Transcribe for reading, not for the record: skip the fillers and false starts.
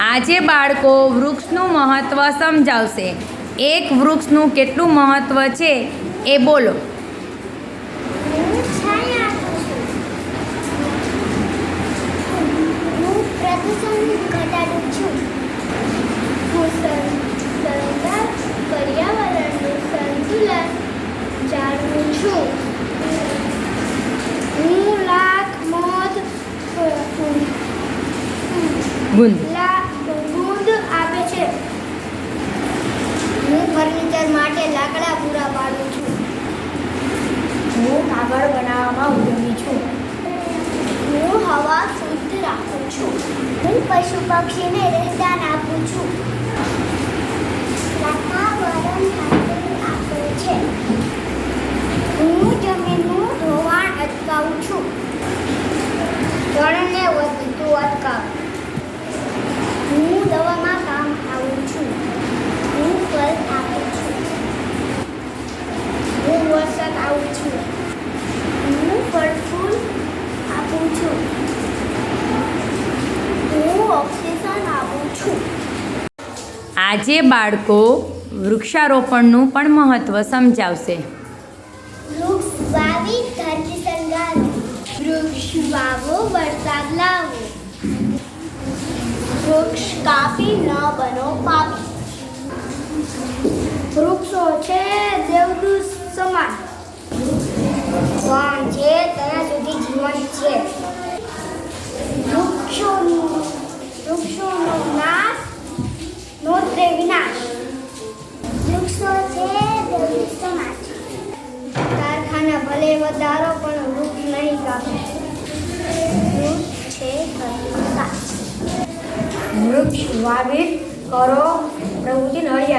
આજે બાળકો વૃક્ષનું મહત્ત્વ સમજાવશે. એક વૃક્ષનું કેટલું મહત્ત્વ છે એ બોલો. પ્રદૂષણ ઘટાડું છું. પર્યાવરણનું સંતુલન જાળવું છું. હું લાખ મોત ગુંદ ગુંદ આપે છે. હું ફર્નિચર માટે લાકડા પૂરા પાડું છું. હું કાગળ બનાવવામાં ઉપયોગી છું. હું હવા શુદ્ધ રાખું છું. હું પશુ પક્ષીને રહેઠાણ આપું છું. વાતાવરણ ઠંડુ આપે છે. હું જમીનનું ધોવાણ અટકાવું છું. જળને વધતું અટકાવું. હું દવામાં કામ આવું છું. હું ફળ આપું છું. હું વરસાદ આવું છું. હું ફળ ફૂલ આપું છું. હું ઓક્સિજન આપું છું. આજે બાળકો વૃક્ષારોપણનું પણ મહત્ત્વ સમજાવશે. વૃક્ષ વાવી ધરતી શણગારો. વૃક્ષ વાવો વરસાદ લાવો. વૃક્ષ કાપી ન બનો પાપી. વૃક્ષો છે દેવદૂત સમાન. પણ છે ત્યાં સુધી જીવન છે. વૃક્ષોનો નાશ નોંધે વિનાશ. વૃક્ષો છે દેવદૂત સમાન. કારખાના ભલે વધારો પણ વૃક્ષ નહીં કાપે. વૃક્ષ છે ધરતીનો સાથ. વૃક્ષ વાવી કરો પ્રવૃત્તિ હરિયાળી.